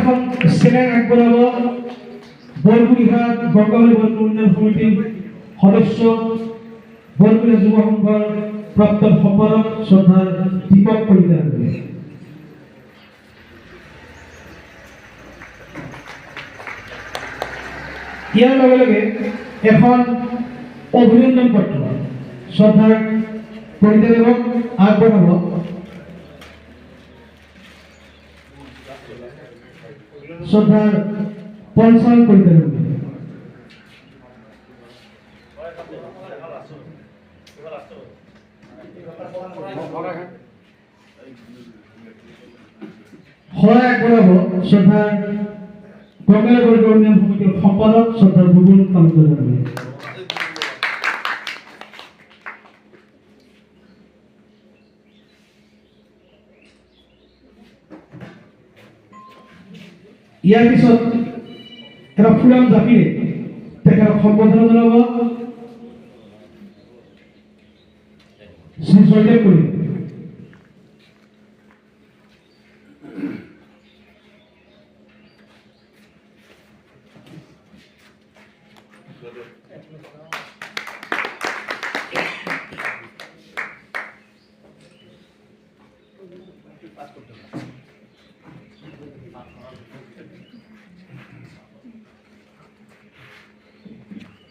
এখন সেকেন্ড আগবঢ়াব বৰগুৰিহা গংগাবাৰী বৰগুৰি উন্নয়ন সমিতিৰ সদস্য বৰগুৰিহা যুৱ সংঘৰ প্ৰাক্তন সম্পাদক শ্ৰদ্ধাৰ দীপক কলিতা। ইয়াৰ লগে লগে এখন অভিনন্দন পত্ৰ শ্ৰদ্ধাৰ কলিতাদেৱক আগবঢ়াব শ্ৰদ্ধাৰ পঞ্চাল কলিতাদেৱ। হয় আগবঢ়াব শ্ৰদ্ধাৰ গংগাবাৰী বৰগুৰি উন্নয়ন সমিতিৰ সম্পাদক শ্ৰদ্ধাৰ বুবুল তালুকদাৰ। ইয়াৰ পিছত এটা ফুলাম জাপিৰে তেখেতক সম্বোধন জনাব শ্ৰী জয়দেৱ কলিতা।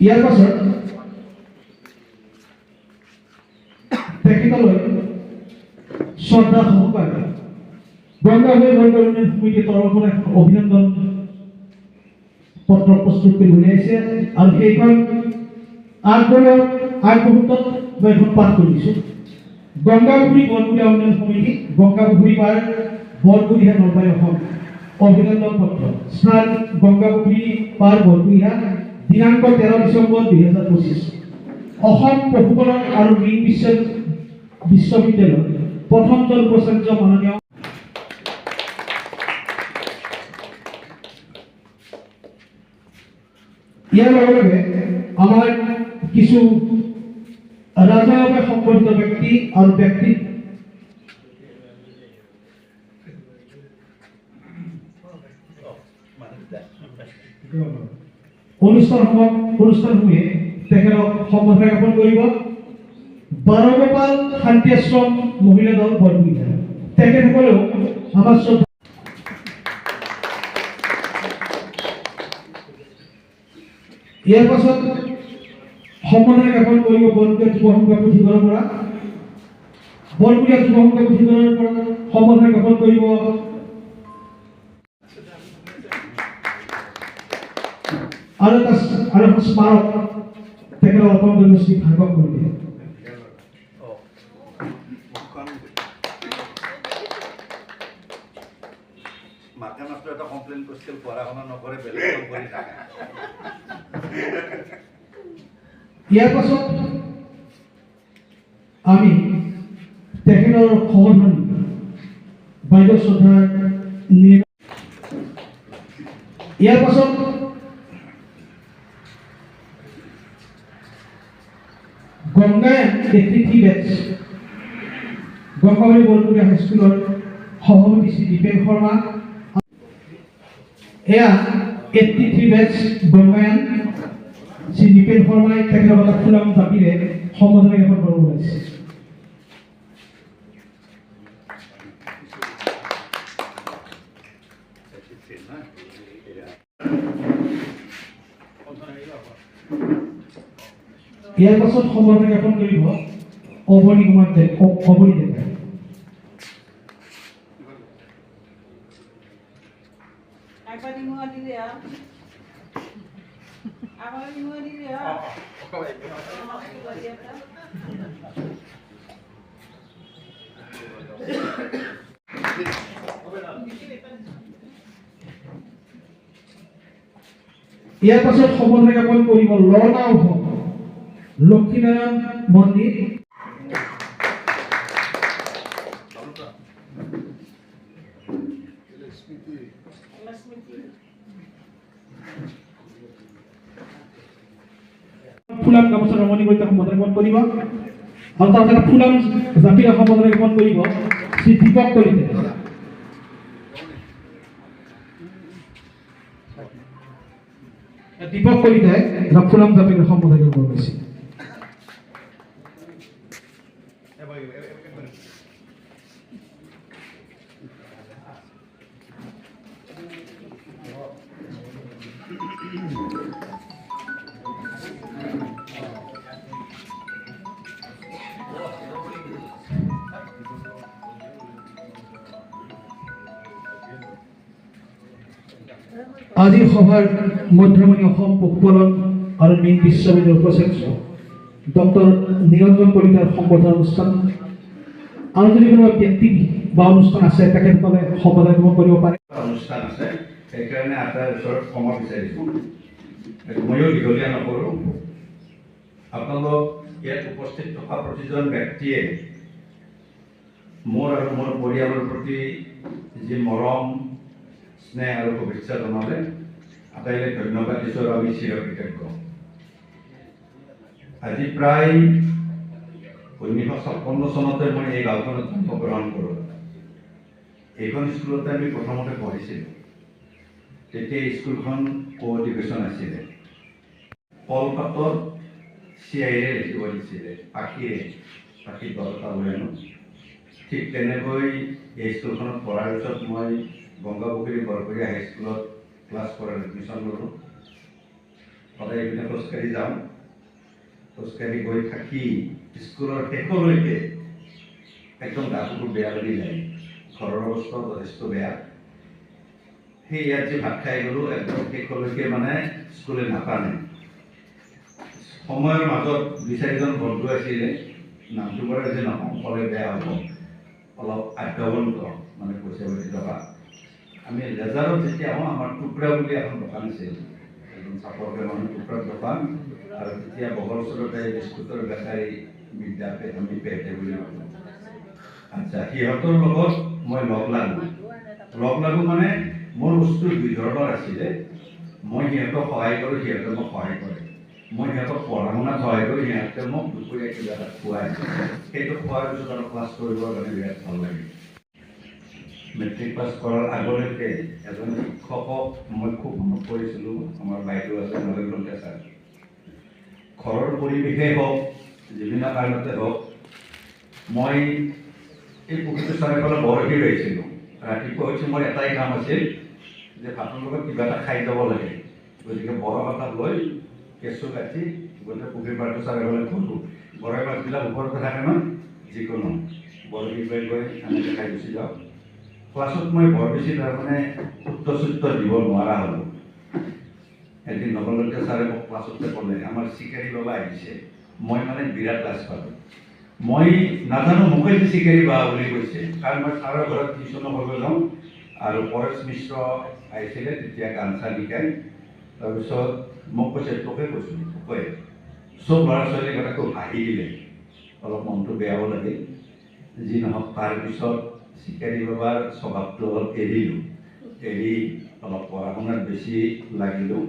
ইয়াৰ পাছত তেখেতলৈ শ্ৰদ্ধা সহকাৰে গংগাবাৰী বৰগুৰি উন্নয়ন সমিতিৰ তৰফৰ পৰা অভিনন্দন পত্ৰ প্ৰস্তুত কৰি উলিয়াইছে আৰু সেইখন আগমুহূৰ্তত মই এখন পাঠ কৰিছোঁ। গংগাপুখুৰী বৰগুৰিহা উন্নয়ন সমিতি গংগাপুখুৰী পাৰ বৰগুৰিহা নলবাৰী অসম অভিনন্দন পত্ৰ স্থান গংগাপুখুৰী পাৰ বৰগুৰিহা দিনাংক 13 ডিচেম্বৰ 2025 অসম পশুপালন আৰু মীন বিশ্ববিদ্যালয় প্ৰথমজন উপাচাৰ্য মাননীয় ইয়াৰ লগে লগে আমাৰ কিছু ৰাজহুৱাভাৱে সম্পৰ্কিত ব্যক্তি আৰু ব্যক্তি অনুষ্ঠানসমূহে তেখেতক সম্বোধন জ্ঞাপন কৰিব। বাৰগোপাল শান্তি আশ্ৰম মহিলা দল বৰগুৰিহা তেখেতসকলেও আমাৰ শ্ৰদ্ধা। ইয়াৰ পাছত সম্বোধন জ্ঞাপন কৰিব বৰগুৰিহা যুৱ সংঘ পুথিভঁৰালৰ পৰা সম্বোধন জ্ঞাপন কৰিব আৰু এখন স্মাৰক তেখেতক অৰ্পণ কৰিব শ্ৰী ভাৰ্গৱ কলিতাই। মাকে মাত্ৰ এটা কমপ্লেইন কৰিছিল পঢ়া শুনা নকৰে বেলেগ কাম কৰি থাকে। ইয়াৰ পাছত আমি তেখেতৰ সহধৰ্মী বাইদেউ শ্ৰদ্ধাৰ ইয়াৰ পাছত গংগায়ান 83 বেচ গংগাবাৰী বৰগুৰিহা হাইস্কুলৰ সভাপতি শ্ৰী দীপেন শৰ্মা। এয়া 83 বেচ গংগায়ান শ্ৰী দীপেন শৰ্মাই তেখেতৰ এটা ফুলাম জাপিৰে সম্বোধন জ্ঞাপন কৰিব ওলাইছে। ইয়াৰ পাছত সম্বোধন জ্ঞাপন কৰিব অৱনী কুমাৰ অৱনী ডেকা। ইয়াৰ পাছত সম্বোধন জ্ঞাপন কৰিব লৰ্ণাও লক্ষ্মীনাৰায়ণ মন্দিৰ ফুলাম গামোচা ৰমণী কলিতা সম্বোধন জ্ঞাপন কৰিব আৰু তাৰপিছত ফুলাম জাপিৰে সম্বোধন জ্ঞাপন কৰিব শ্ৰী দীপক কলিতাই। দীপক কলিতাই ফুলাম জাতিৰ সম্বোধন কৰিছিল। আজিৰ সভাৰ মধ্যমণি অসম পশুপালন আৰু মীন বিশ্ববিদ্যালয়ৰ উপাচাৰ্য ডক্টৰ নিৰঞ্জন কলিতাৰ সম্বোধন অনুষ্ঠান আৰু যদি কোনো ব্যক্তি বা অনুষ্ঠান আছে তেখেতসকলে সম্বোধন কৰিব পাৰে। অনুষ্ঠান আছে, সেইকাৰণে আপোনাৰ ওচৰত ক্ষমা বিচাৰিছোঁ। ময়ো দীঘলীয়া নকৰোঁ। আপোনালোক ইয়াত উপস্থিত থকা প্ৰতিজন ব্যক্তিয়ে মোৰ আৰু মোৰ পৰিয়ালৰ প্ৰতি যি মৰম স্নেহ আৰু শুভেচ্ছা জনালে আটাইলৈ ধন্যবাদ দিছোঁ আৰু আমি চিৰকৃতজ্ঞ। আজি প্ৰায় 1956 চনতে মই এই গাঁওখনত জন্মগ্ৰহণ কৰোঁ। এইখন স্কুলতে আমি প্ৰথমতে পঢ়িছিলোঁ। তেতিয়া স্কুলখন কোএডুকেশ্যন আছিলে। কলপাতৰ চিয়াইৰে লিখিব দিছিলে, পাখি দহটা লৈ আনো। ঠিক তেনেকৈ এই স্কুলখনত পঢ়াৰ পিছত মই গংগাপুখুৰী বৰপুৰীয়া হাইস্কুলত ক্লাছ কৰাৰ এডমিশ্যন ল'লোঁ। সদায় এইপিনে খোজকাঢ়ি যাওঁ। খোজকাঢ়ি গৈ থাকি স্কুলৰ শেষলৈকে একদম গাটো বেয়া লাগি যায়। ঘৰৰ অৱস্থা যথেষ্ট বেয়া। সেই ইয়াত যে ভাত খাই গ'লোঁ, একদম শেষলৈকে মানে স্কুলে নাপানে। সময়ৰ মাজত 2-4জন বন্ধু আছিলে, নামটো বাৰু যে নকওঁ ক'লে বেয়া হ'ব, অলপ আদ্যৱন্ত মানে পইচা পাতি টকা। আমি লেজাৰত যেতিয়া আহোঁ, আমাৰ টুকুৰা বুলি এখন দোকান আছিল, একদম চাপৰকে মানুহ টুকুৰাৰ দোকান, আৰু তেতিয়া বগৰ ওচৰতে বিস্কুটৰ বেকাৰী বিদ্যাপীঠ আমি পেটে বুলি ভাবোঁ। আচ্ছা, সিহঁতৰ লগত মই লগ লাগোঁ মানে মোৰ বস্তু দুই ধৰণৰ আছিলে। মই সিহঁতক সহায় কৰোঁ, সিহঁতে মোক সহায় কৰে। মই সিহঁতক পঢ়া শুনাত সহায় কৰোঁ, সিহঁতে মোক দুপৰীয়া কিবা এটা খুৱায়। সেইটো খোৱাৰ পিছত আৰু ক্লাছ কৰিবৰ কাৰণে বিৰাট ভাল লাগে। মেট্ৰিক পাছ কৰাৰ আগলৈকে এজন শিক্ষকক মই খুব মনত কৰিছিলোঁ। আমাৰ বাইদেউ আছে নৰেন্দ্ৰ ছাৰ। ঘৰৰ পৰিৱেশেই হওক, বিভিন্ন কাৰণতে হওক, মই এই পুখুৰীটো চাৰিওফালে বৰশী পাইছিলোঁ। ৰাতিপুৱা উঠি মোৰ এটাই কাম আছিল যে ভাতৰ লগত কিবা এটা খাই যাব লাগে। গতিকে বৰফ এটা লৈ কেঁচু কাটি গোটেই পুখুৰী পাৰটো চাৰিওফালে ঘূৰোঁ। গৰৈ মাছবিলাক ওপৰতে থাকে ন, যিকোনো বৰশী লৈ গৈ এনেকৈ খাই গুচি যাওঁ। ক্লাছত মই বৰ বেছি তাৰমানে উত্তৰ দিব নোৱাৰা হ'লোঁ। এদিন নৱলজ্ঞ ছাৰে মোক ক্লাছতে ক'লে, আমাৰ চিকাৰী বাবা আহিছে। মই মানে বিৰাট লাজ পালোঁ। মই নাজানো মোকে যে চিকাৰী বাবা বুলি কৈছে, কাৰণ মই ছাৰৰ ঘৰত টিউশ্যনো কৰিব যাওঁ, আৰু পৰেশ মিশ্ৰ আহিছিলে তেতিয়া গান চান শিকায়। তাৰপিছত মোক কৈছে, তোকে কৈছোঁ, তোকে। চব ল'ৰা ছোৱালীকেইটাক খুব হাঁহি দিলে, অলপ মনটো বেয়াও লাগে। যি নহওক, তাৰপিছত চিকাৰী বাবাৰ স্বভাৱটো অলপ এৰি অলপ পঢ়া শুনাত বেছি লাগিলোঁ।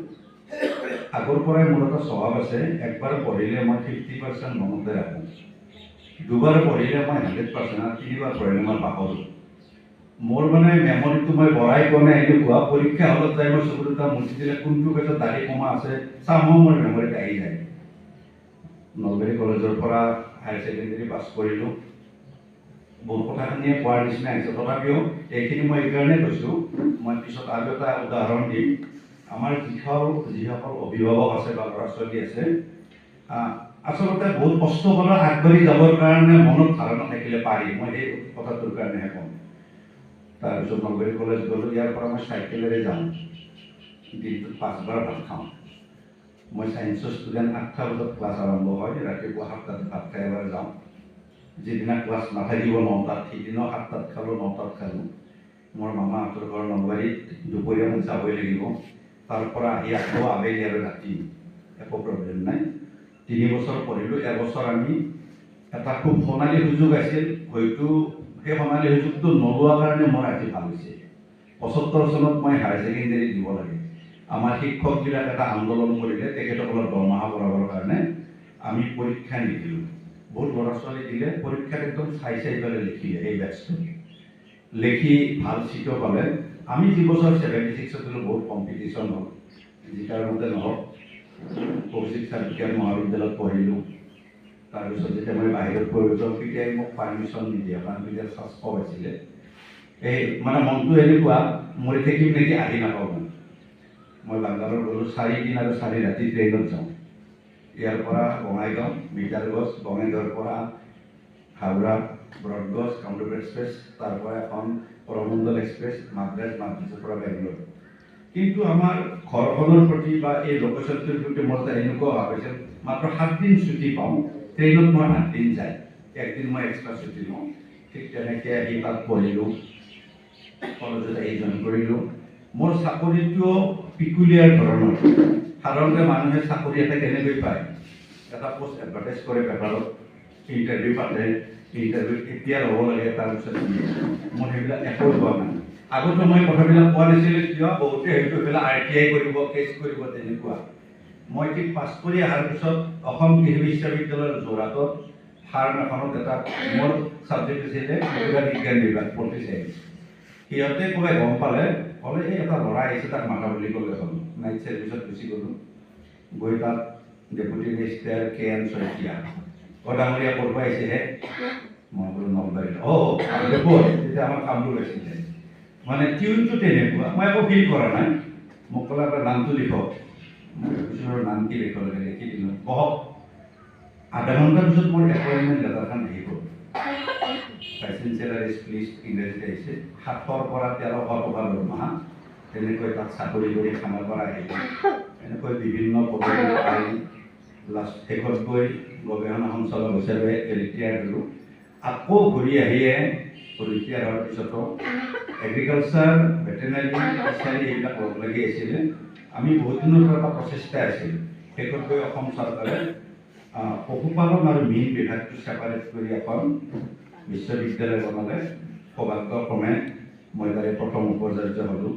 আগৰ পৰাই মোৰ এটা স্বভাৱ আছে, একবাৰ পঢ়িলে মই 50% মনতে ৰাখোঁ। দুবাৰ পঢ়িলে মই 100%, আৰু 3বাৰ পঢ়িলে মই পাহৰোঁ। মোৰ মানে মেমৰিটো মই বঢ়াই পোৱা নাই এনেকুৱা। পৰীক্ষা হলত যাই মই চকু দুটা মুচি দিলে কোনটো পেজত দাঢ়ি কমা আছে চাওঁ, মোৰ মেমৰিত আহি যায়। নলবাৰী কলেজৰ পৰা হায়াৰ ছেকেণ্ডেৰী পাছ কৰিলোঁ। বহুত কথাখিনিয়ে কোৱাৰ নিচিনা হৈছে, তথাপিও এইখিনি মই এইকাৰণে কৈছোঁ, মই পিছত আৰু এটা উদাহৰণ দিম। আমাৰ যিসকল অভিভাৱক আছে বা ল'ৰা ছোৱালী আছে, আচলতে বহুত কষ্ট কৰা আগবাঢ়ি যাবৰ কাৰণে মনত ধাৰণা থাকিলে পাৰি। মই সেই কথাটোৰ কাৰণেহে কওঁ। তাৰপিছত নলবাৰী কলেজ গ'লোঁ। ইয়াৰ পৰা মই চাইকেলেৰে যাওঁ, দিনটোত 5বাৰ ভাত খাওঁ। মই ছায়েন্সৰ ষ্টুডেণ্ট। 8টা বজাত ক্লাছ আৰম্ভ হয়, ৰাতিপুৱা 7টাত ভাত খাই এবাৰ যাওঁ। যিদিনা ক্লাছ নাথাকিব 9টাত, সেইদিনাও 7টাত খালোঁ, 9টাত খালোঁ। মোৰ মামাহঁতৰ ঘৰ নলবাৰীত, দুপৰীয়া মোক যাবই লাগিব। তাৰ পৰা আহি আকৌ আবেলি আৰু ৰাতি, একো প্ৰব্লেম নাই। 3 বছৰ পঢ়িলোঁ। এবছৰ আমি এটা খুব সোণালী সুযোগ আছিল, হয়তো সেই সোণালী সুযোগটো নোলোৱাৰ কাৰণে মোৰ আজি ভাল হৈছে। 75 চনত মই হায়াৰ ছেকেণ্ডেৰী দিব লাগে। আমাৰ শিক্ষকবিলাক এটা আন্দোলন কৰিলে তেখেতসকলৰ দৰমহা বঢ়াবৰ কাৰণে। আমি পৰীক্ষা নিদিলোঁ। বহুত ল'ৰা ছোৱালী দিলে, পৰীক্ষাত একদম চাই পেলাই লিখিলে। এই বেটছটো লিখি ভাল চিটো পালে, আমি যি বছৰ 76 বহুত কম্পিটিশ্যন হ'ল জিকাৰ মতে নহওক কৌশিক চাৰিকিয়াৰ মহাবিদ্যালয়ত পঢ়িলোঁ তাৰপিছত যেতিয়া মই বাহিৰত পঢ়িলোঁ তেতিয়াই মোক পাৰ্মিশ্যন নিদিয়ে কাৰণ তেতিয়া শাস্ত্ৰ পাইছিলে এই মানে মনটো এনেকুৱা মৰি থাকিম নেকি আহি নাপাওঁ মানে মই বাংগালোৰ গ'লোঁ 4 দিন আৰু 4 ৰাতি ট্ৰেইনত যাওঁ ইয়াৰ পৰা বঙাইগাঁও মিটাৰগছ বঙাইগাঁৱৰ পৰা হাওৰা ব্ৰডগছ কামৰূপ এক্সপ্ৰেছ তাৰ পৰা এখন কৰমণ্ডল এক্সপ্ৰেছ মাদ্ৰাজৰ পৰা বেংগলোৰ কিন্তু আমাৰ ঘৰখনৰ প্ৰতি বা এই লোকেশ্যনটোৰ প্ৰতি মোৰ এটা এনেকুৱা ভাৱ হৈছে মাত্ৰ 7 দিন ছুটি পাওঁ ট্ৰেইনত মই 8 দিন যায় একদিন মই এক্সট্ৰা ছুটি লওঁ ঠিক তেনেকৈ আহি তাত পঢ়িলোঁ কলেজত আহি জইন কৰিলোঁ মোৰ চাকৰিটোও পিকুলিয়াৰ ধৰণৰ সাধাৰণতে মানুহে চাকৰি এটা কেনেকৈ পায় এটা পোষ্ট এডভাৰটাইজ কৰে পেপাৰত ইণ্টাৰভিউ পাতে ইণ্টাৰভিউ এতিয়া ল'ব লাগে তাৰপিছত মই সেইবিলাক একো পোৱা নাই আগতে মই কথাবিলাক পোৱা নাছিলোঁ কিয় বহুতে হয়তো এইবিলাক RTI কৰিব কেছ কৰিব তেনেকুৱা মই ঠিক পাছ কৰি অহাৰ পিছত অসম কৃষি বিশ্ববিদ্যালয়ৰ যোৰহাটত ফাৰ্ম এখনত এটা মোৰ ছাবজেক্ট আছিলে বিজ্ঞান বিভাগ পলিটিক্স সিহঁতে ক'লে গম পালে ক'লে এই এটা ল'ৰা আহিছে তাক মাতা বুলি ক'লে হ'ল নাইট ছাৰ্ভিচত গুচি গ'লোঁ গৈ তাত ডেপুটি মিনিষ্টাৰ KN শইকীয়া ডাঙৰীয়া কৰিব আহিছেহে মই বোলো নলবাৰীত তেতিয়া আমাৰ কামটো লৈছিলে মানে টিউনটো তেনেকুৱা মই একো ফিল কৰা নাই মোক ক'লে আপোনাৰ নামটো লিখক মই কৈছোঁ নাম কি লিখিব লাগে লিখি দিলোঁ বহক আধা ঘণ্টাৰ পিছত মোৰ এপইণ্টমেণ্ট লেটাৰখন আহি গ'ল চেঞ্চেলাৰ প্লিজ ইংৰাজীত আহিছে 700 পৰা 1300 টকা দৰমহা তেনেকৈ তাত চাকৰি কৰি খানাৰ পৰা আহিলোঁ এনেকৈ বিভিন্ন পদবী পাই লাষ্ট শেষত গৈ গৱেষণা সঞ্চালক হিচাপে ৰিটায়াৰ হ'লোঁ আকৌ ঘূৰি আহিয়ে ৰিটায়াৰ হোৱাৰ পিছতো এগ্ৰিকালচাৰ ভেটেনাৰী ফিচাৰী এইবিলাক লগ লাগি আছিলে আমি বহুত দিনৰ পৰা এটা প্ৰচেষ্টা আছিল শেষত গৈ অসম চৰকাৰে পশুপালন আৰু মীন বিভাগটো ছেপাৰেট কৰি এখন বিশ্ববিদ্যালয় বনালে সৌভাগ্যক্ৰমে মই তাৰে প্ৰথম উপাচাৰ্য হ'লোঁ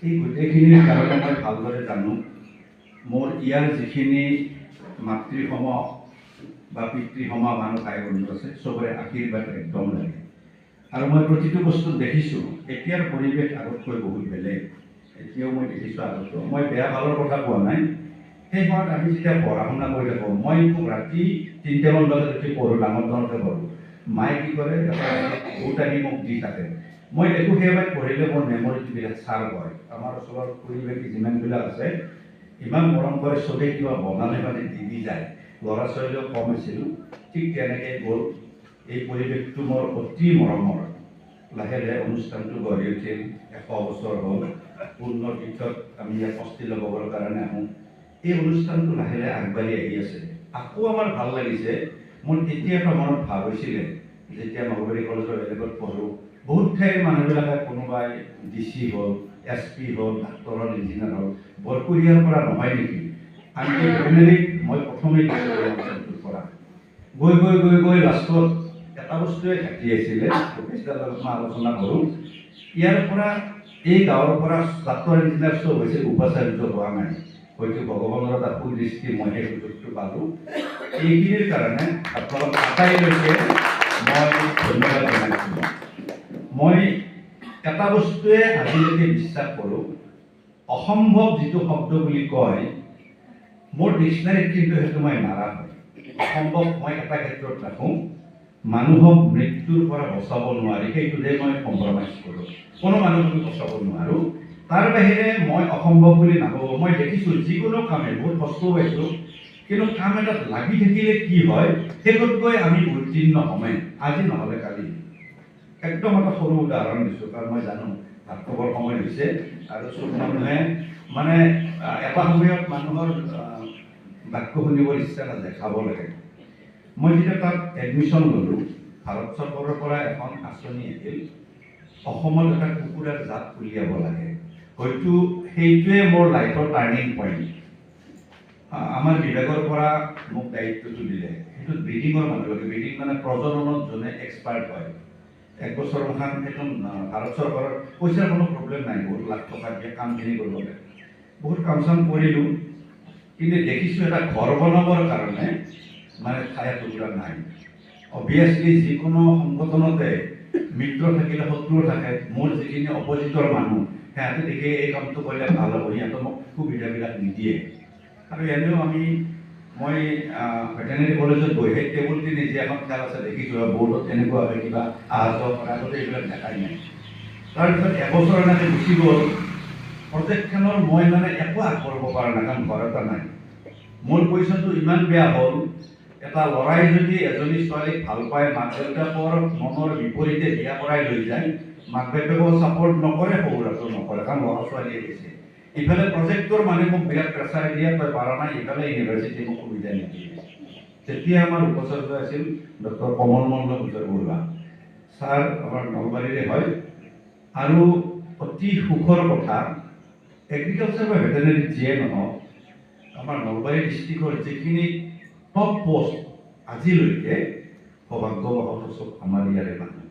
এই গোটেইখিনিৰ কাৰণে মই ভালদৰে জানো মোৰ ইয়াৰ যিখিনি মাতৃসম বা পিতৃসম মানুহ ভাই বন্ধু আছে চবৰে আশীৰ্বাদ একদম লাগে আৰু মই প্ৰতিটো বস্তু দেখিছোঁ এতিয়াৰ পৰিৱেশ আগতকৈ বহুত বেলেগ এতিয়াও মই দেখিছোঁ আগতো মই বেয়া ভালৰ কথা কোৱা নাই সেই সময়ত আমি যেতিয়া পঢ়া শুনা কৰি থাকোঁ মই খুব ৰাতি 3টামান বজাত উঠি পঢ়োঁ ডাঙৰ ডাঙৰকৈ পঢ়োঁ মায়ে কি কৰে বহুত আহি মোক দি থাকে মই দেখোঁ সেইবাৰ পঢ়িলে মোৰ মেমৰিবিলাক ছাৰ হয় আমাৰ ওচৰৰ পৰিৱেশ যিমানবিলাক আছে ইমান মৰম কৰে চবেই কিবা বনালে মানে দি যায় ল'ৰা ছোৱালীও কম আছিল ঠিক তেনেকৈ গ'ল এই পৰিৱেশটো মোৰ অতি মৰমৰ লাহে লাহে অনুষ্ঠানটো গঢ়ি উঠিল 100 বছৰ হ'ল পূৰ্ণ তীৰ্থত আমি ইয়াত অস্থি লগাবৰ কাৰণে আহোঁ এই অনুষ্ঠানটো লাহে লাহে আগবাঢ়ি আহি আছে আকৌ আমাৰ ভাল লাগিছে মোৰ তেতিয়া এটা মনত ভাৱ হৈছিলে যেতিয়া নলবাৰী কলেজৰ বেলেগত পঢ়োঁ বহুত ঠাইৰ মানুহবিলাকে কোনোবাই DC হ'ল SP হ'ল ডাক্তৰ হ'ল ইঞ্জিনিয়াৰ হ'ল বৰকুৰিয়াৰ পৰা নহয় নেকি আনকি ভেটেনেৰীত মই প্ৰথমেই দিছিলোঁ পৰা গৈ গৈ গৈ গৈ লাষ্টত এটা বস্তুৱে ঘাটি আছিলে প্ৰফেচাৰৰ লগত মই আলোচনা কৰোঁ ইয়াৰ পৰা এই গাঁৱৰ পৰা ডাক্তৰ ইঞ্জিনিয়াৰ চব হৈছে উপাচাৰ্য হোৱা নাই হয়তো ভগৱানৰ এটা সুদৃষ্টি মই সেই সুযোগটো পালোঁ এইখিনিৰ কাৰণে আপোনালোক আটাইলৈকে মই ধন্যবাদ জনাইছোঁ মই এটা বস্তুৱে আজিলৈকে বিশ্বাস কৰোঁ অসম্ভৱ যিটো শব্দ বুলি কয় মোৰ ডিক্সনাৰীত কিন্তু সেইটো মই নাৰাখোঁ অসম্ভৱ মই এটা ক্ষেত্ৰত ৰাখোঁ মানুহক মৃত্যুৰ পৰা বচাব নোৱাৰি সেইটোতে মই কম্প্ৰমাইজ কৰোঁ কোনো মানুহক বচাব নোৱাৰোঁ তাৰ বাহিৰে মই অসম্ভৱ বুলি নাভাবোঁ মই দেখিছোঁ যিকোনো কামে বহুত কষ্ট পাইছোঁ কিন্তু কাম এটাত লাগি থাকিলে কি হয় শেষত গৈ আমি উত্তীৰ্ণ হ'মেই আজি নহ'লে কালি একদম এটা সৰু উদাহৰণ দিছোঁ কাৰণ মই জানো ভাত খাবৰ সময় হৈছে আৰু চব মানুহে মানে এটা সময়ত মানুহৰ বাক্য শুনিবৰ ইচ্ছা নাযায় খাব লাগে মই যেতিয়া তাত এডমিশ্যন ল'লোঁ ভাৰত চৰকাৰৰ পৰা এখন আঁচনি আহিল অসমত এটা কুকুৰাৰ জাত উলিয়াব লাগে হয়তো সেইটোৱে মোৰ লাইফৰ টাৰ্ণিং পইণ্ট আমাৰ বিভাগৰ পৰা মোক দায়িত্বটো দিলে সেইটো ব্ৰিডিঙৰ মানুহ লাগে ব্ৰিডিং মানে প্ৰজননত যোনে এক্সপাৰ্ট হয় 1 বছৰ মাখান সেইটো ভাৰত চৰকাৰৰ পইচাৰ কোনো প্ৰব্লেম নাই বহুত লাখ টকা দিয়ে কামখিনি কৰিব লাগে বহুত কাম চাম কৰিলোঁ কিন্তু দেখিছোঁ এটা ঘৰ বনাবৰ কাৰণে মানে ঠাই টুকুৰা নাই অবভিয়াছলি যিকোনো সংগঠনতে মিত্ৰ থাকিলে শত্ৰু থাকে। মোৰ যিখিনি অপজিটৰ মানুহ সিহঁতে দেখি এই কামটো কৰিলে ভাল হ'ব, সিহঁতে মোক সুবিধাবিলাক নিদিয়ে। আৰু এনেও মই ভেটেনেৰী কলেজত গৈ সেই টেবুল টেনিছ যে এখন খেল আছে দেখিছোঁ, বৰ্ডত এনেকুৱাকৈ কিবা অহা যোৱা কৰা, আগতে এইবিলাক দেখাই নাই। তাৰপিছত এবছৰ এনেকৈ গুচি গ'ল। প্ৰজেক্টখনৰ মই মানে একো আগবঢ়াব পৰা নাই, কাৰণ ঘৰ এটা নাই। মোৰ পইচাটো ইমান বেয়া হ'ল, এটা ল'ৰাই যদি এজনী ছোৱালীক ভাল পায়, মাক দেউতাকৰ মনৰ বিপৰীতে বিয়া কৰাই লৈ যায়, মাক দেউতাকেও ছাপৰ্ট নকৰে, শহুৰাটো নকৰে, কাৰণ ল'ৰা ছোৱালীয়ে গৈছে। ইফালে প্ৰজেক্টৰ মানে মোক বিৰাট প্ৰেছাৰ দিয়ে, তই পাৰা নাই, ইফালে ইউনিভাৰ্চিটি মোক সুবিধা নিদিয়ে। তেতিয়া আমাৰ উপাচাৰ্য আছিল ডক্টৰ কমল মল্ল বৰুৱা ছাৰ, আমাৰ নলবাৰীৰে হয়। আৰু অতি সুখৰ কথা, এগ্ৰিকালচাৰ বা ভেটেনেৰী যিয়ে নহওক, আমাৰ নলবাৰী ডিষ্ট্ৰিক্টৰ যিখিনি টপ পোষ্ট আজিলৈকে সৌভাগ্যবশত চব আমাৰ ইয়াৰে মানুহ,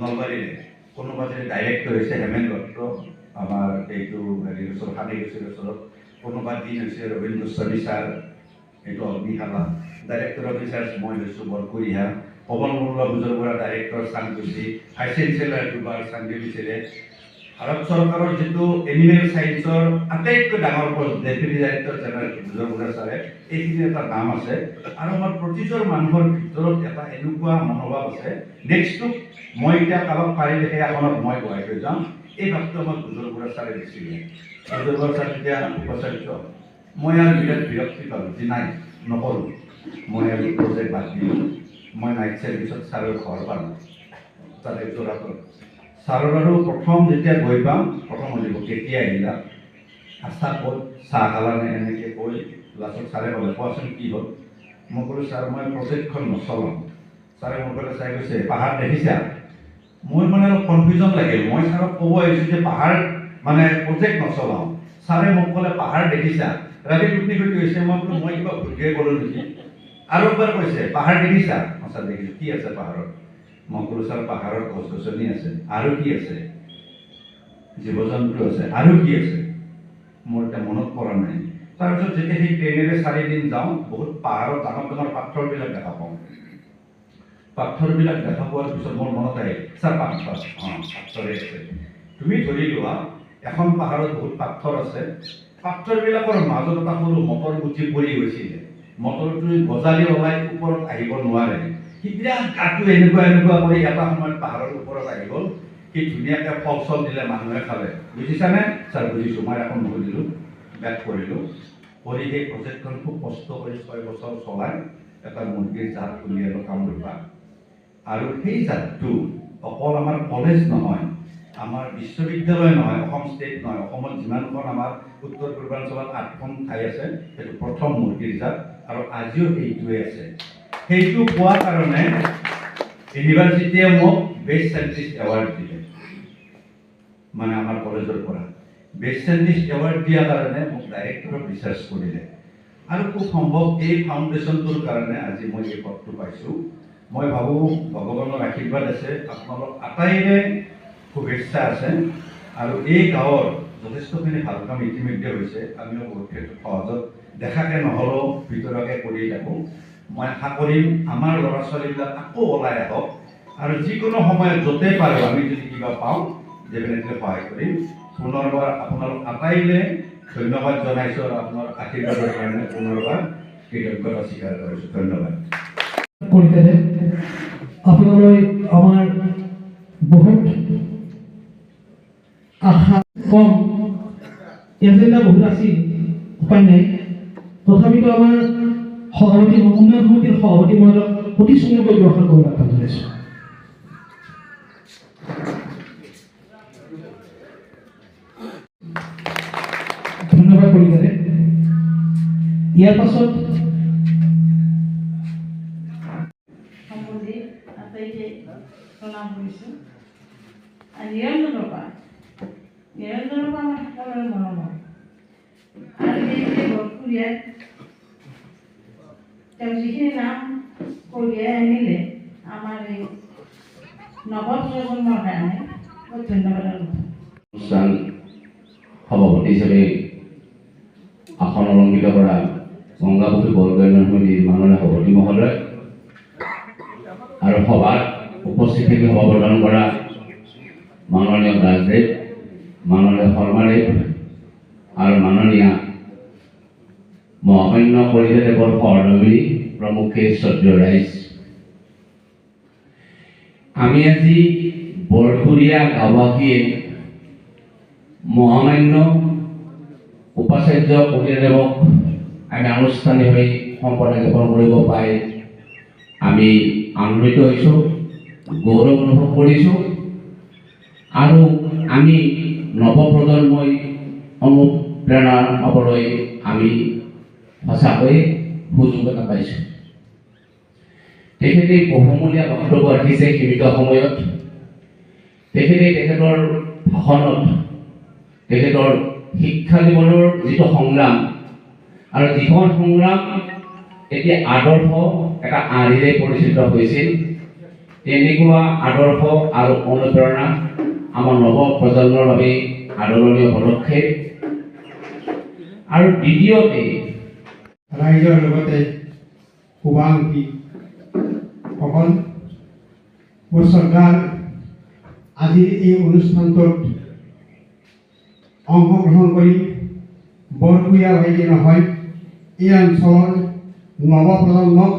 নলবাৰীৰে। কোনোবা যদি ডাইৰেক্টৰ হৈছে হেমেন দত্ত, আমাৰ এইটো হেৰিৰ ওচৰত সানেগুচিৰ ওচৰত, কোনোবা দিন হৈছে ৰবীন্দ্ৰ গোস্বামী ছাৰ, এইটো অগ্নিশালা, ডাইৰেক্টৰ অফ ৰিচাৰ্চ মই হৈছোঁ বৰকুৰিহা, পৱন মল্ল পৰা ডাইৰেক্টৰ চানগুচি, ভাইচ চেঞ্চেলাৰ দুবাৰ চানগুচিৰে। ভাৰত চৰকাৰৰ যিটো এনিমেল ছায়েন্সৰ আটাইতকৈ ডাঙৰ পষ্ট ডেপুটি ডাইৰেক্টৰ জেনেৰেল বুজৰবুৰা ছাৰে, এইখিনি এটা নাম আছে। আৰু আমাৰ প্ৰতিজন মানুহৰ ভিতৰত এটা এনেকুৱা মনোভাৱ আছে, নেক্সটটো মই এতিয়া কাৰোবাক পাৰিলে সেই আসনত মই বহাই থৈ যাম, এই ভাৱটো আমাৰ বুজৰবুৰা ছাৰে দিছিলে। বুজৰবুৰা ছাৰ যেতিয়া উপাচাৰ্য, মই আৰু বিৰাট বিৰক্তি পালোঁ যে নাই নকৰোঁ, মই আৰু প্ৰজেক্ট বাদ দিলোঁ। মই নাইট ছাৰ্ভিচত ছাৰৰ ঘৰ পালোঁ, তাতে যোৰহাটত। ছাৰৰ আৰু প্ৰথম যেতিয়া গৈ পাম, প্ৰথম সুধিব কেতিয়া আহিলা, আস্থা ক'ত, চাহ খালানে, এনেকৈ কৈ লাষ্টত ছাৰে ক'লে কোৱাচোন কি হ'ল। মই ক'লোঁ ছাৰ মই প্ৰজেক্টখন নচলাওঁ। ছাৰে মোৰ ফালে চাই কৈছে পাহাৰ দেখিছা। মোৰ মানে অলপ কনফিউজন লাগিল, মই ছাৰক ক'ব আহিছোঁ যে পাহাৰ মানে প্ৰজেক্ট নচলাওঁ। ছাৰে মোক ক'লে পাহাৰ দেখিছা, ৰাতি টোপনি ক্ষতি হৈছে। মই বোলো মই কিবা ভুলকৈ ক'লোঁ নেকি। আৰু একবাৰ কৈছে পাহাৰ দেখিছা, মই ছাৰ দেখিছোঁ, কি আছে পাহাৰত। মই ক'লোঁ ছাৰ পাহাৰত গছ গছনি আছে, আৰু কি আছে, জীৱ জন্তু আছে, আৰু কি আছে, মোৰ এতিয়া মনত পৰা নাই। তাৰপিছত যেতিয়া সেই ট্ৰেইনেৰে 4 দিন যাওঁ, বহুত পাহাৰত ডাঙৰ ডাঙৰ পাথৰবিলাক দেখা পাওঁ। পাথৰবিলাক দেখা পোৱাৰ পিছত মোৰ মনত আহিল, ছাৰ পাথৰ, পাথৰে আছে। তুমি ধৰি লোৱা এখন পাহাৰত বহুত পাথৰ আছে, পাথৰবিলাকৰ মাজত এটা সৰু মটৰ গুটি পৰি গৈছিলে, মটৰটো গজালি ওলাই ওপৰত আহিব নোৱাৰে। সি বিৰাট গাটো এনেকুৱা কৰি এটা সময়ত পাহাৰৰ ওপৰত আহি গ'ল। সি ধুনীয়াকৈ ফল চল দিলে, মানুহে খালে। বুজিছানে? ছাৰ বুজিছোঁ। মই এখন নুসুধিলোঁ, বেক কৰিলোঁ। কৰি সেই প্ৰজেক্টখন খুব কষ্ট কৰি 6 বছৰ চলাই এটা মুৰ্গীৰ জাত উলিয়ালোঁ কামৰূপা। আৰু সেই জাতটো অকল আমাৰ কলেজ নহয়, আমাৰ বিশ্ববিদ্যালয় নহয়, অসম ষ্টেট নহয়, অসমত যিমানখন আমাৰ উত্তৰ পূৰ্বাঞ্চলত 8খন ঠাই আছে, সেইটো প্ৰথম মুৰ্গীৰ জাত। আৰু আজিও সেইটোৱে আছে। সেইটো পোৱাৰ কাৰণে ইউনিভাৰ্চিটিয়ে মোক বেষ্ট চাইণ্টিষ্ট এৱাৰ্ড দিলে, মানে আমাৰ কলেজৰ পৰা বেষ্ট চাইণ্টিষ্ট এৱাৰ্ড দিয়াৰ কাৰণে মোক ডাইৰেক্টৰ অফ ৰিচাৰ্চ কৰিলে। আৰু খুব সম্ভৱ এই ফাউণ্ডেশ্যনটোৰ কাৰণে আজি মই এই পদটো পাইছোঁ। মই ভাবোঁ ভগৱানৰ আশীৰ্বাদ আছে, আপোনালোক আটাইৰে শুভেচ্ছা আছে। আৰু এই গাঁৱৰ যথেষ্টখিনি ভাল কাম ইতিমধ্যে হৈছে, আমিও বহুত ক্ষেত্ৰত সহজত দেখাকৈ নহ'লেও ভিতৰকে কৰি থাকোঁ। মই আশা কৰিম আমাৰ ল'ৰা ছোৱালীবিলাক আকৌ ওলাই আহক, আৰু যিকোনো সময়ত য'তেই পাৰোঁ আমি যদি কিবা পাওঁ ডেফিনেটলি সহায় কৰিম। পুনৰবাৰ আপোনালোক আটাইলে ধন্যবাদ জনাইছোঁ, আৰু আপোনাৰ আশীৰ্বাদৰ কাৰণে পুনৰবাৰ কৃতজ্ঞতা স্বীকাৰ কৰিছোঁ। ধন্যবাদ। কলিতাতে আপোনালৈ আমাৰ বহুত আশা কম, এজেণ্ডা বহুত আছিল, উপায় নাই। তথাপিতো আমাৰ সভাপতি উন্নয়ন সমিতিৰ সভাপতি মহোদয়ক অতি চমু পৰিদৰ্শন কৰিবলৈ আহ্বান জনাইছোঁ। ধন্যবাদ কলিতাতে। ইয়াৰ পাছত প্ৰণাম কৰিছোঁ। নিৰঞ্জনৰ পৰা আমাৰ সকলোৰে মৰমৰ, আৰু এই যে বৰকুৰিয়াত তেওঁ যিখিনি নাম কঢ়িয়াই আনিলে আমাৰ এই নৱপ্ৰজন্মৰ কাৰণে বহুত ধন্যবাদৰ কথা। অনুষ্ঠান সভাপতি হিচাপে আসন অলংকৃত কৰা গংগাপুখুৰী বৰকন্যা সমিতিৰ মাননীয় সভাপতি মহোদয় আৰু সভাত উপস্থিত থাকি সভা প্ৰদান কৰা মাননীয় দাসদেৱ, মাননীয় শৰ্মাদেৱ আৰু মাননীয় মহামান্য কলিতাদেৱৰ সহধৰ্মী প্ৰমুখে শ্ৰদ্ধেয় ৰাইজ, আমি আজি বৰকুৰীয়া গাঁওবাসীয়ে মহামান্য উপাচাৰ্য কলিতাদেৱক আমি আনুষ্ঠানিকভাৱে সম্পৰ্ক জ্ঞাপন কৰিব পাই আমি আনন্দিত হৈছোঁ, গৌৰৱ অনুভৱ কৰিছোঁ আৰু আমি নৱপ্ৰজন্মই অনুপ্ৰেৰণা পাবলৈ আমি সঁচাকৈ সুযোগ এটা পাইছোঁ। তেখেতে বহুমূলীয়া বক্তব্য ৰাখিছে সীমিত সময়ত। তেখেতৰ ভাষণত তেখেতৰ শিক্ষা জীৱনৰ যিটো সংগ্ৰাম আৰু যিখন সংগ্ৰাম এতিয়া আদৰ্শ এটা আঁৰিৰে পৰিচিত হৈছিল, তেনেকুৱা আদৰ্শ আৰু অনুপ্ৰেৰণা আমাৰ নৱ প্ৰজন্মৰ বাবে আদৰণীয় পদক্ষেপ। আৰু দ্বিতীয়তে ৰাইজৰ লগতে শুভাকাংক্ষী সকল, মোৰ শ্ৰদ্ধাৰ আজিৰ এই অনুষ্ঠানটোত অংশগ্ৰহণ কৰি বৰকুৰীয়া ভাইটি নহয়, এই অঞ্চলৰ নৱপ্ৰজন্মক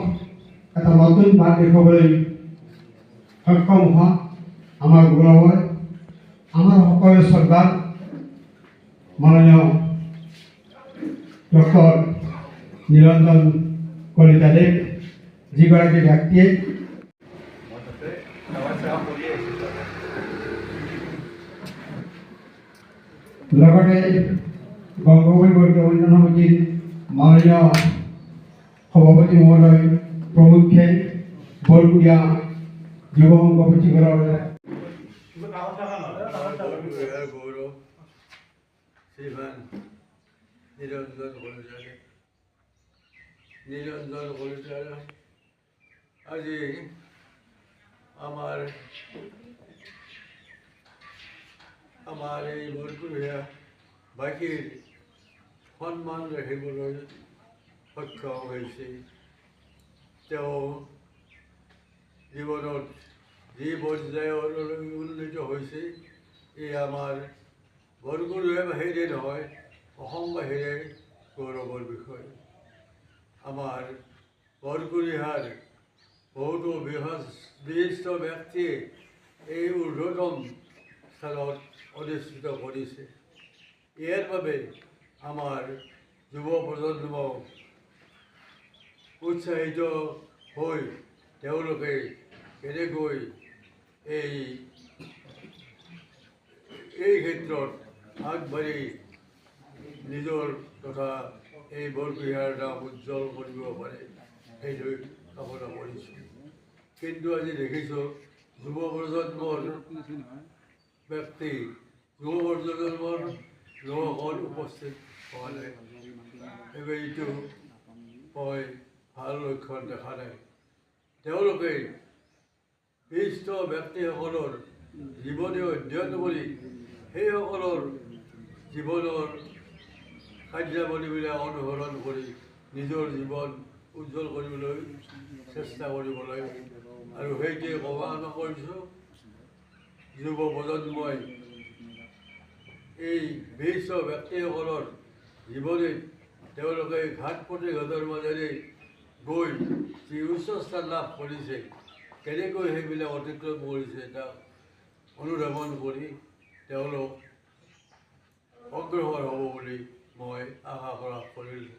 এটা নতুন বাট দেখুৱাবলৈ সক্ষম হোৱা আমাৰ গৌৰৱ হয়। আমাৰ সকলোৰে শ্ৰদ্ধাৰ মাননীয় ডক্টৰ নিৰঞ্জন কলিতাদেৱ, যিগৰাকী ব্যক্তিয়ে লগতে গংগাপুৰী বৰকুৰীয়া উন্নয়ন সমিতিৰ মাননীয় সভাপতি মহোদয় প্ৰমুখ্যে বৰকুৰীয়া যুৱ সংঘ পুথিভঁৰালৰ গৌৰৱ শ্ৰীমান নিৰঞ্জন কলিতাদেৱ আজি আমাৰ এই বৰকুৰীয়া বাসীৰ সন্মান ৰাখিবলৈ সক্ষম হৈছে। তেওঁ জীৱনত যি পৰ্যায়লৈ উন্নীত হৈছে, এই আমাৰ বৰকুৰীয়া বাহিৰে নহয়, অসমবাসীৰে গৌৰৱৰ বিষয়। আমাৰ বৰকুৰীয়াৰ বহুতো বিশিষ্ট ব্যক্তিয়ে এই ঊৰ্ধ্বতম স্থানত অধিষ্ঠিত কৰিছে। ইয়াৰ বাবে আমাৰ যুৱ প্ৰজন্ম উৎসাহিত হৈ তেওঁলোকে কেনেকৈ এই ক্ষেত্ৰত আগবাঢ়ি নিজৰ তথা এই বৰকুৰীয়াৰ নাম উজ্জ্বল কৰিব পাৰে, সেইটোৱে কামনা কৰিছোঁ। কিন্তু আজি দেখিছোঁ যুৱ প্ৰজন্মৰ লোকসকল উপস্থিত হোৱা নাই। এইটো মই ভাল লক্ষণ দেখা নাই। তেওঁলোকে বিশিষ্ট ব্যক্তিসকলৰ জীৱনে অধ্যয়ন কৰি সেইসকলৰ জীৱনৰ কাৰ্যাৱলীবিলাক অনুসৰণ কৰি নিজৰ জীৱন উজ্জ্বল কৰিবলৈ চেষ্টা কৰিব লাগে। আৰু সেইটোৱে কামনা কৰিছোঁ যুৱ প্ৰজন্মই এই বিশিষ্ট ব্যক্তিসকলৰ জীৱনে তেওঁলোকে ঘাট প্ৰতিঘাতৰ মাজেৰে গৈ যি উচ্চ স্থান লাভ কৰিছে, কেনেকৈ সেইবিলাক অতিক্ৰম কৰিছে তাক অনুধাৱন কৰি তেওঁলোক অগ্ৰসৰ হ'ব বুলি মই আশা প্ৰকাশ কৰিলোঁ।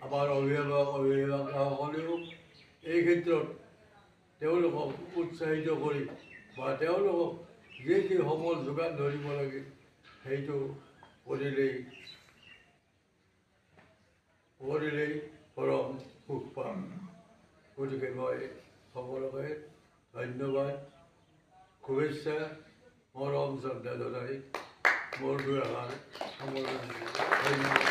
আমাৰ অভিভাৱকসকলেও এই ক্ষেত্ৰত তেওঁলোকক উৎসাহিত কৰি বা তেওঁলোকক যি সমল যোগান ধৰিব লাগে সেইটো কৰিলেই পৰম সুখ পাম। গতিকে মই সকলোকে ধন্যবাদ, শুভেচ্ছা, মৰম শ্ৰদ্ধা জনাই মোৰ দুআষাৰ সামৰণি ধন্যবাদ।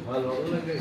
ভাল হ'ব লাগে